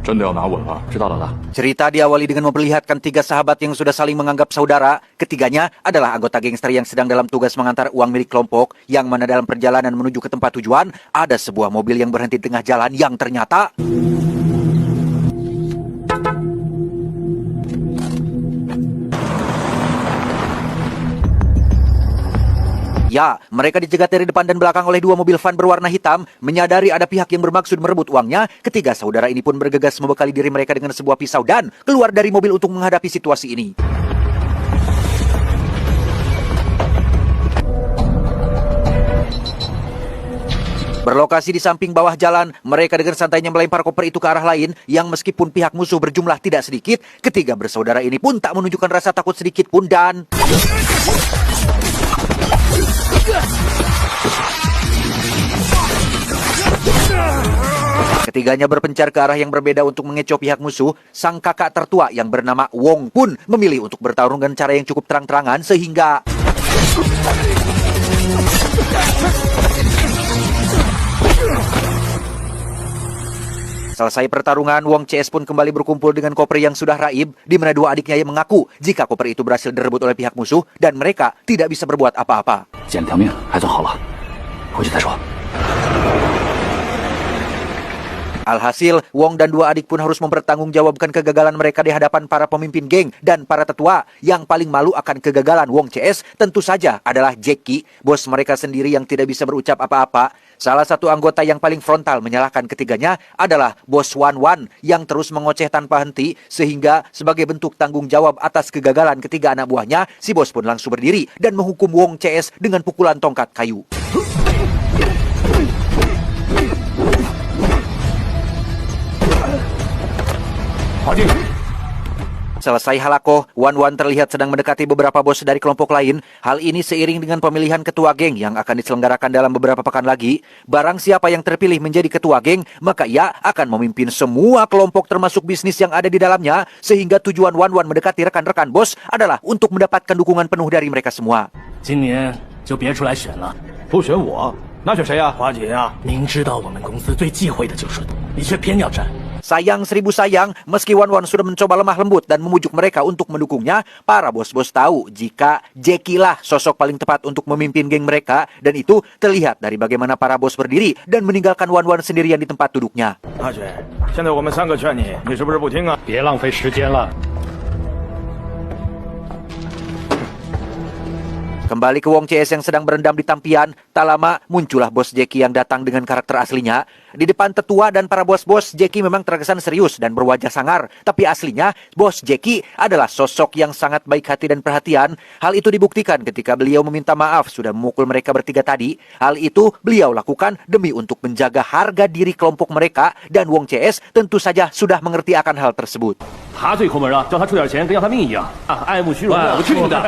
真的要拿稳了。知道了，老大。 Cerita diawali dengan memperlihatkan tiga sahabat yang sudah saling menganggap saudara. Ketiganya adalah anggota gangster yang sedang dalam tugas mengantar uang milik kelompok, yang mana dalam perjalanan menuju ke tempat tujuan, ada sebuah mobil yang berhenti di tengah jalan yang ternyata... Ya, mereka dicegat dari depan dan belakang oleh dua mobil van berwarna hitam. Menyadari ada pihak yang bermaksud merebut uangnya, ketiga saudara ini pun bergegas membekali diri mereka dengan sebuah pisau dan keluar dari mobil untuk menghadapi situasi ini. Berlokasi di samping bawah jalan, mereka dengan santainya melempar koper itu ke arah lain, yang meskipun pihak musuh berjumlah tidak sedikit, ketiga bersaudara ini pun tak menunjukkan rasa takut sedikit pun dan... Ketiganya berpencar ke arah yang berbeda untuk mengecoh pihak musuh. Sang kakak tertua yang bernama Wong pun memilih untuk bertarung dengan cara yang cukup terang-terangan sehingga... Selesai pertarungan, Wong CS pun kembali berkumpul dengan koper yang sudah raib, di mana dua adiknya yang mengaku jika koper itu berhasil direbut oleh pihak musuh dan mereka tidak bisa berbuat apa-apa. Alhasil, Wong dan dua adik pun harus mempertanggungjawabkan kegagalan mereka di hadapan para pemimpin geng dan para tetua. Yang paling malu akan kegagalan Wong CS tentu saja adalah Jackie, bos mereka sendiri yang tidak bisa berucap apa-apa. Salah satu anggota yang paling frontal menyalahkan ketiganya adalah bos Wan Wan yang terus mengoceh tanpa henti, sehingga sebagai bentuk tanggung jawab atas kegagalan ketiga anak buahnya, si bos pun langsung berdiri dan menghukum Wong CS dengan pukulan tongkat kayu. Selesai halakoh, Wan Wan terlihat sedang mendekati beberapa bos dari kelompok lain. Hal ini seiring dengan pemilihan ketua geng yang akan diselenggarakan dalam beberapa pekan lagi. Barang siapa yang terpilih menjadi ketua geng, maka ia akan memimpin semua kelompok termasuk bisnis yang ada di dalamnya. Sehingga tujuan Wan Wan mendekati rekan-rekan bos adalah untuk mendapatkan dukungan penuh dari mereka semua. 今年就别出来选了， 不选我，那选谁呀？ 华姐呀，明知道我们公司最忌讳的就是你，却偏要站。 Sayang seribu sayang, meski Wan Wan sudah mencoba lemah lembut dan memujuk mereka untuk mendukungnya, para bos-bos tahu jika Jackie lah sosok paling tepat untuk memimpin geng mereka, dan itu terlihat dari bagaimana para bos berdiri dan meninggalkan Wan Wan sendirian di tempat duduknya. 阿雪，现在我们三个劝你，你是不是不听啊？ 别浪费时间了。 Kembali ke Wong CS yang sedang berendam di tampian, tak lama muncullah bos Jackie yang datang dengan karakter aslinya. Di depan tetua dan para bos-bos, Jackie memang terkesan serius dan berwajah sangar. Tapi aslinya, bos Jackie adalah sosok yang sangat baik hati dan perhatian. Hal itu dibuktikan ketika beliau meminta maaf sudah memukul mereka bertiga tadi. Hal itu beliau lakukan demi untuk menjaga harga diri kelompok mereka, dan Wong CS tentu saja sudah mengerti akan hal tersebut. 他最抠门了，叫他出点钱跟要他命一样啊！爱慕虚荣的，我去你的！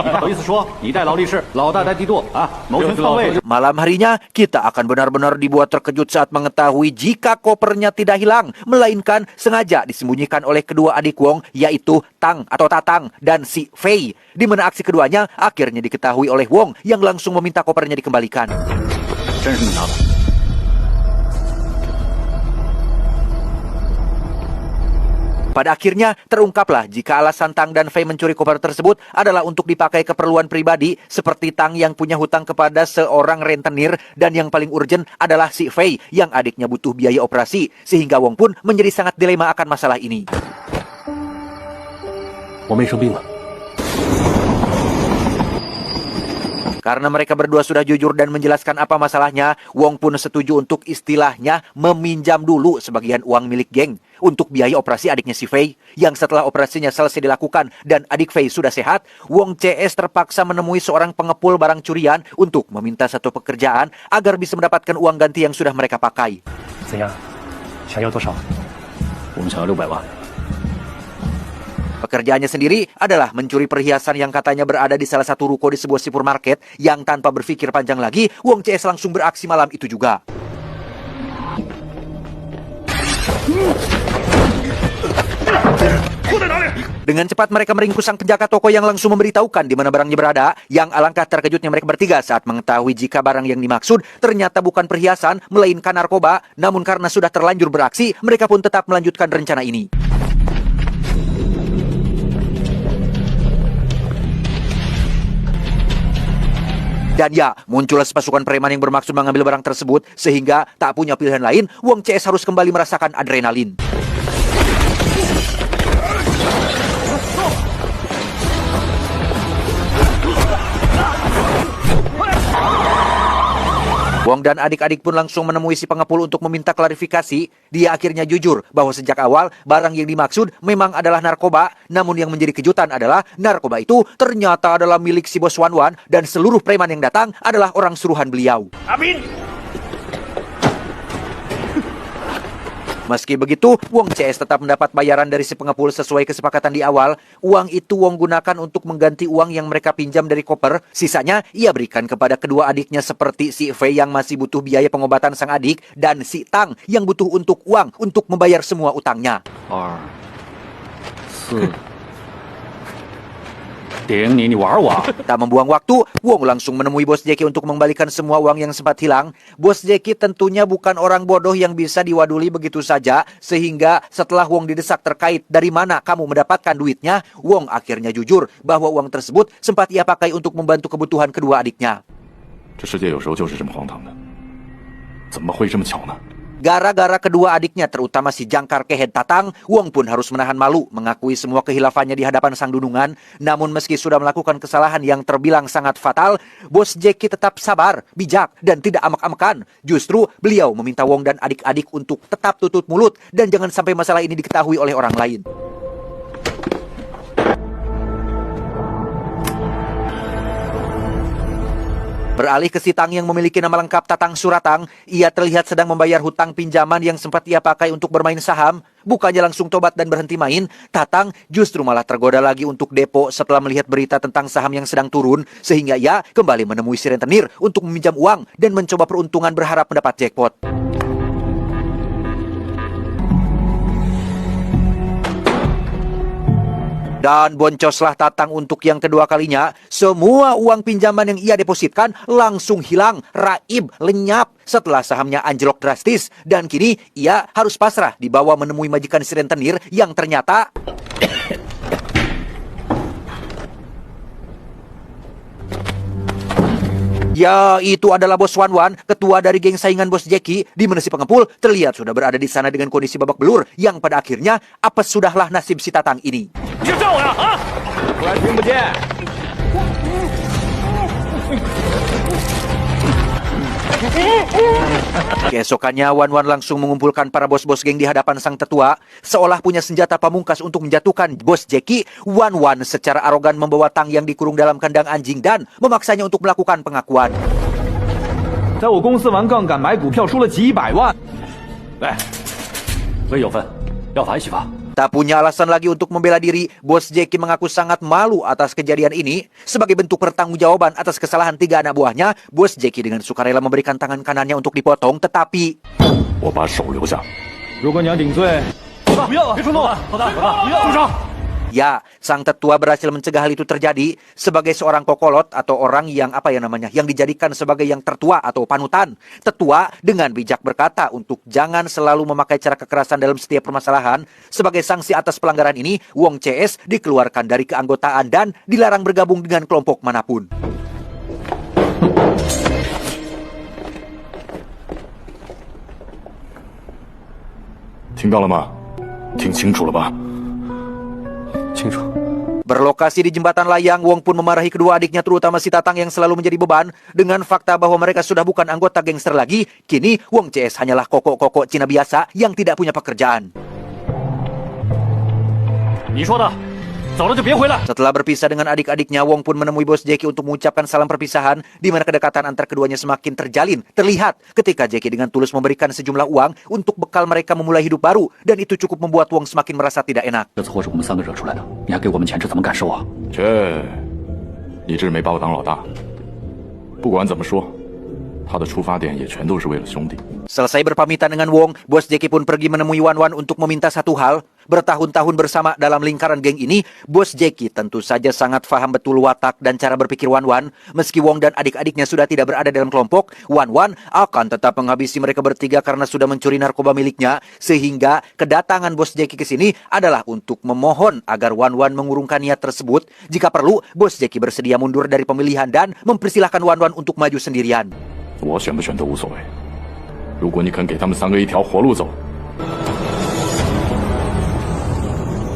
你还好意思说你带劳力士，老大带帝舵啊？谋权篡位。 Malam harinya, kita akan benar-benar dibuat terkejut saat mengetahui jika kopernya tidak hilang, melainkan sengaja disembunyikan oleh kedua adik Wong, yaitu Tang atau Tatang dan si Fei. Di mana aksi keduanya akhirnya diketahui oleh Wong yang langsung meminta kopernya dikembalikan. 真是你拿的。 Pada akhirnya terungkaplah jika alasan Tang dan Fei mencuri koper tersebut adalah untuk dipakai keperluan pribadi, seperti Tang yang punya hutang kepada seorang rentenir, dan yang paling urgent adalah si Fei yang adiknya butuh biaya operasi, sehingga Wong pun menjadi sangat dilema akan masalah ini. 我没生病了。 Karena mereka berdua sudah jujur dan menjelaskan apa masalahnya, Wong pun setuju untuk istilahnya meminjam dulu sebagian uang milik geng untuk biaya operasi adiknya si Fei. Yang setelah operasinya selesai dilakukan dan adik Fei sudah sehat, Wong CS terpaksa menemui seorang pengepul barang curian untuk meminta satu pekerjaan agar bisa mendapatkan uang ganti yang sudah mereka pakai. 怎样？想要多少？我们想要600万。 Pekerjaannya sendiri adalah mencuri perhiasan yang katanya berada di salah satu ruko di sebuah supermarket, yang tanpa berpikir panjang lagi, Wong CS langsung beraksi malam itu juga. Dengan cepat mereka meringkus sang penjaga toko yang langsung memberitahukan di mana barangnya berada. Yang alangkah terkejutnya mereka bertiga saat mengetahui jika barang yang dimaksud ternyata bukan perhiasan, melainkan narkoba. Namun karena sudah terlanjur beraksi, mereka pun tetap melanjutkan rencana ini. Dan ya, muncullah sepasukan preman yang bermaksud mengambil barang tersebut, sehingga tak punya pilihan lain, Wong CS harus kembali merasakan adrenalin. Wong dan adik-adik pun langsung menemui si pengepul untuk meminta klarifikasi. Dia akhirnya jujur bahwa sejak awal barang yang dimaksud memang adalah narkoba. Namun yang menjadi kejutan adalah narkoba itu ternyata adalah milik si bos Wan Wan dan seluruh preman yang datang adalah orang suruhan beliau. Amin. Meski begitu, Wong CS tetap mendapat bayaran dari si pengepul sesuai kesepakatan di awal. Uang itu Wong gunakan untuk mengganti uang yang mereka pinjam dari koper. Sisanya ia berikan kepada kedua adiknya seperti si Fei yang masih butuh biaya pengobatan sang adik dan si Tang yang butuh untuk uang untuk membayar semua utangnya. 2、4，顶你玩我！ Tak membuang waktu, Wong langsung menemui Bos Jackie untuk mengembalikan semua uang yang sempat hilang. Bos Jackie tentunya bukan orang bodoh yang bisa diwaduli begitu saja, sehingga setelah Wong didesak terkait dari mana kamu mendapatkan duitnya, Wong akhirnya jujur bahwa uang tersebut sempat ia pakai untuk membantu kebutuhan kedua adiknya. 这世界有时候就是这么荒唐的，怎么会这么巧呢？ Gara-gara kedua adiknya, terutama si jangkar kehed Tatang, Wong pun harus menahan malu, mengakui semua kehilafannya di hadapan sang dunungan. Namun meski sudah melakukan kesalahan yang terbilang sangat fatal, Bos Jackie tetap sabar, bijak, dan tidak amak-amakan. Justru beliau meminta Wong dan adik-adik untuk tetap tutup mulut dan jangan sampai masalah ini diketahui oleh orang lain. Beralih ke si Tang yang memiliki nama lengkap Tatang Suratang, ia terlihat sedang membayar hutang pinjaman yang sempat ia pakai untuk bermain saham. Bukannya langsung tobat dan berhenti main, Tatang justru malah tergoda lagi untuk depo setelah melihat berita tentang saham yang sedang turun, sehingga ia kembali menemui si rentenir untuk meminjam uang dan mencoba peruntungan berharap mendapat jackpot. Dan boncoslah Tatang untuk yang kedua kalinya. Semua uang pinjaman yang ia depositkan langsung hilang, raib, lenyap setelah sahamnya anjlok drastis. Dan kini ia harus pasrah dibawa menemui majikan si rentenir yang ternyata... Ya, itu adalah Bos Wan Wan, ketua dari geng saingan Bos Jackie, di mana si pengepul terlihat sudah berada di sana dengan kondisi babak belur, yang pada akhirnya apes sudahlah nasib si Tatang ini. 你就照我呀！啊！ 出来听不见。 Keesokannya, Wan Wan langsung mengumpulkan para bos-bos geng di hadapan sang tetua. Seolah punya senjata pamungkas untuk menjatuhkan Bos Jackie, Wan Wan secara arogan membawa Tang yang dikurung dalam kandang anjing dan memaksanya untuk melakukan pengakuan. 在我公司玩杠杆买股票输了几百万。来，我也有份，要罚一起罚。 Tak punya alasan lagi untuk membela diri, Bos Jackie mengaku sangat malu atas kejadian ini. Sebagai bentuk pertanggungjawaban atas kesalahan 3 anak buahnya, Bos Jackie dengan sukarela memberikan tangan kanannya untuk dipotong, tetapi... 我把手留下。如果你要顶罪， 不要了，别冲动了，老大，不要，住手！ Ya, sang tetua berhasil mencegah hal itu terjadi. Sebagai seorang kokolot atau orang yang yang dijadikan sebagai yang tertua atau panutan. Tetua dengan bijak berkata untuk jangan selalu memakai cara kekerasan dalam setiap permasalahan. Sebagai sanksi atas pelanggaran ini, Wong CS dikeluarkan dari keanggotaan dan dilarang bergabung dengan kelompok manapun. Berlokasi di jembatan layang, Wong pun memarahi kedua adiknya terutama si Tatang yang selalu menjadi beban. Dengan fakta bahwa mereka sudah bukan anggota gangster lagi, kini Wong CS hanyalah kokok-kokok Cina biasa yang tidak punya pekerjaan. 你说的，走了就别回来。 Setelah berpisah dengan adik-adiknya, Wong pun menemui Bos Jackie untuk mengucapkan salam perpisahan, di mana kedekatan antar keduanya semakin terjalin. Terlihat ketika Jackie dengan tulus memberikan sejumlah uang untuk bekal mereka memulai hidup baru, dan itu cukup membuat Wong semakin merasa tidak enak. 这次祸是我们3个惹出来的，你还给我们钱，这怎么敢收啊？这，你这是没把我当老大。不管怎么说，他的出发点也全都是为了兄弟。 Selesai berpamitan dengan Wong, Bos Jackie pun pergi menemui Wan Wan untuk meminta satu hal. Bertahun-tahun bersama dalam lingkaran geng ini, Bos Jackie tentu saja sangat paham betul watak dan cara berpikir Wan Wan. Meski Wong dan adik-adiknya sudah tidak berada dalam kelompok, Wan Wan akan tetap menghabisi mereka bertiga karena sudah mencuri narkoba miliknya. Sehingga kedatangan Bos Jackie ke sini adalah untuk memohon agar Wan Wan mengurungkan niat tersebut. Jika perlu, Bos Jackie bersedia mundur dari pemilihan dan mempersilahkan Wan Wan untuk maju sendirian. 我选不选都无所谓。如果你肯给他们3个一条活路走，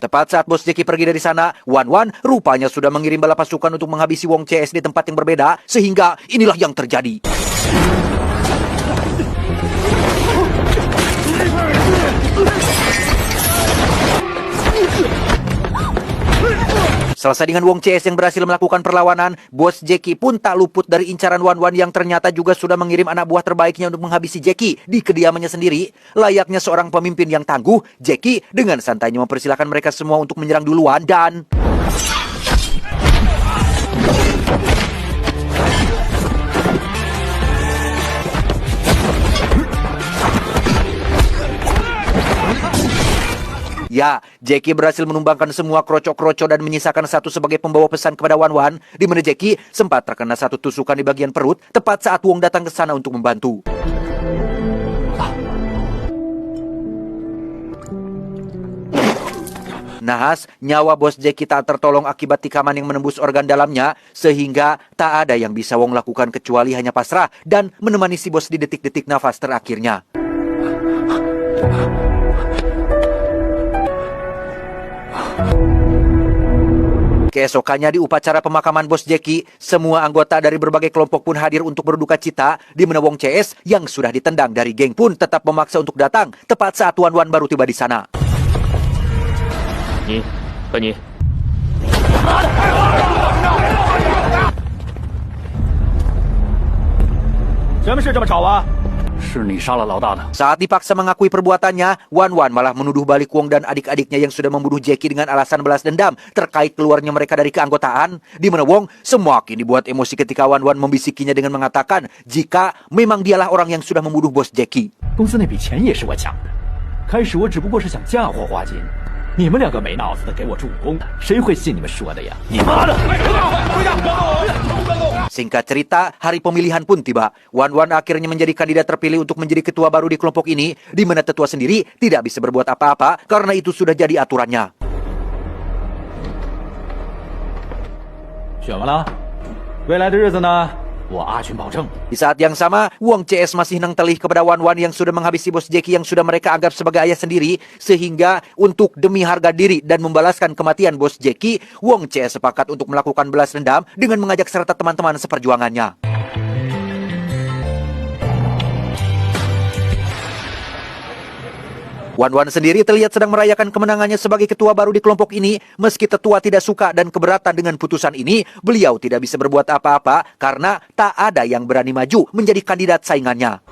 Tepat saat Bos Jackie pergi dari sana, Wan Wan rupanya sudah mengirim bala pasukan untuk menghabisi Wong CS di tempat yang berbeda, sehingga inilah yang terjadi. Selesai dengan Wong CS yang berhasil melakukan perlawanan, Bos Jackie pun tak luput dari incaran Wan Wan yang ternyata juga sudah mengirim anak buah terbaiknya untuk menghabisi Jackie di kediamannya sendiri. Layaknya seorang pemimpin yang tangguh, Jackie dengan santainya mempersilahkan mereka semua untuk menyerang duluan dan... Ya, Jackie berhasil menumbangkan semua kroco-kroco dan menyisakan satu sebagai pembawa pesan kepada Wan Wan, di mana Jackie sempat terkena satu tusukan di bagian perut tepat saat Wong datang ke sana untuk membantu. Nahas, nyawa Bos Jackie tak tertolong akibat tikaman yang menembus organ dalamnya, sehingga tak ada yang bisa Wong lakukan kecuali hanya pasrah dan menemani si bos di detik-detik nafas terakhirnya. Keesokannya di upacara pemakaman Bos Jackie, semua anggota dari berbagai kelompok pun hadir untuk berduka cita, di mana Wong CS yang sudah ditendang dari geng pun tetap memaksa untuk datang tepat saat Wan Wan baru tiba di sana. 你和你， 什么事这么吵啊？是你杀了老大的。 Saat dipaksa mengakui perbuatannya, Wan Wan malah menuduh balik Wong dan adik-adiknya yang sudah membunuh Jackie dengan alasan balas dendam terkait keluarnya mereka dari keanggotaan, di mana Wong semakin dibuat emosi ketika Wan Wan membisikinya dengan mengatakan jika memang dialah orang yang sudah membunuh Bos Jackie. 公司那笔钱也是我抢的，开始我只不过是想嫁祸花金，你们两个没脑子的给我助攻，谁会信你们说的呀？你妈的！ Singkat cerita, hari pemilihan pun tiba. Wan Wan akhirnya menjadi kandidat terpilih untuk menjadi ketua baru di kelompok ini, di mana tetua sendiri tidak bisa berbuat apa-apa karena itu sudah jadi aturannya. 选完了，未来的日子呢，我阿群保证。 Di saat yang sama, Wong CS masih nengtelih kepada Wan Wan yang sudah menghabisi Bos Jackie yang sudah mereka anggap sebagai ayah sendiri, sehingga untuk demi harga diri dan membalaskan kematian Bos Jackie, Wong CS sepakat untuk melakukan balas dendam dengan mengajak serta teman-teman seperjuangannya. Wan Wan sendiri terlihat sedang merayakan kemenangannya sebagai ketua baru di kelompok ini. Meski tetua tidak suka dan keberatan dengan putusan ini, beliau tidak bisa berbuat apa-apa karena tak ada yang berani maju menjadi kandidat saingannya.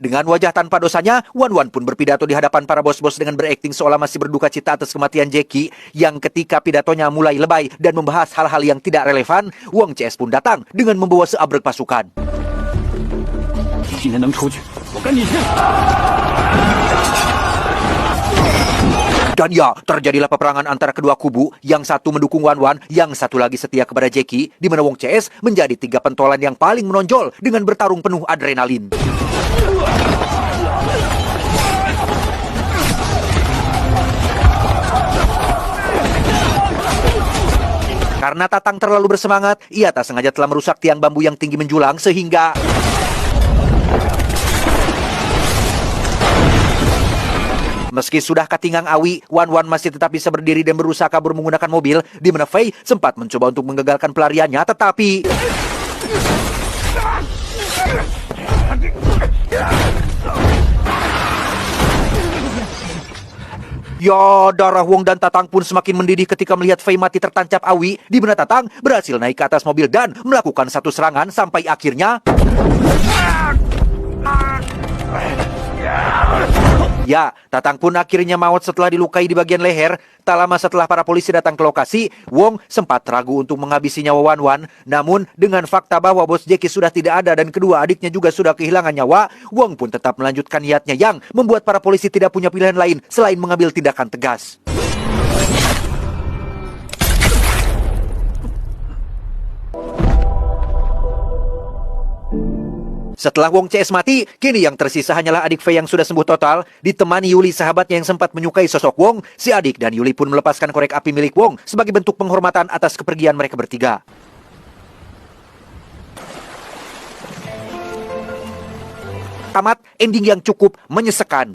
Dengan wajah tanpa dosanya, Wan Wan pun berpidato di hadapan para bos-bos dengan berakting seolah masih berduka cita atas kematian Jackie, yang ketika pidatonya mulai lebay dan membahas hal-hal yang tidak relevan, Wong CS pun datang dengan membawa seabrek pasukan. Dan ya, terjadilah peperangan antara kedua kubu, yang satu mendukung Wan Wan, yang satu lagi setia kepada Jackie, di mana Wong CS menjadi 3 pentolan yang paling menonjol dengan bertarung penuh adrenalin. Karena Tatang terlalu bersemangat, ia tak sengaja telah merusak tiang bambu yang tinggi menjulang sehingga... Meski sudah katingang awi, Wan Wan masih tetap bisa berdiri dan berusaha kabur menggunakan mobil, di mana Fei sempat mencoba untuk menggagalkan pelariannya, tetapi... Ya, darah Wong dan Tatang pun semakin mendidih ketika melihat Fei mati tertancap awi, di mana Tatang berhasil naik ke atas mobil dan melakukan satu serangan sampai akhirnya... Ya, Tatang pun akhirnya maut setelah dilukai di bagian leher. Tak lama setelah para polisi datang ke lokasi, Wong sempat ragu untuk menghabisi nyawa Wan Wan. Namun, dengan fakta bahwa bos Jackie sudah tidak ada dan kedua adiknya juga sudah kehilangan nyawa, Wong pun tetap melanjutkan niatnya yang membuat para polisi tidak punya pilihan lain selain mengambil tindakan tegas. Setelah Wong CS mati, kini yang tersisa hanyalah adik Fei yang sudah sembuh total, ditemani Yuli sahabatnya yang sempat menyukai sosok Wong. Si adik dan Yuli pun melepaskan korek api milik Wong sebagai bentuk penghormatan atas kepergian mereka bertiga. Tamat ending yang cukup menyesakan.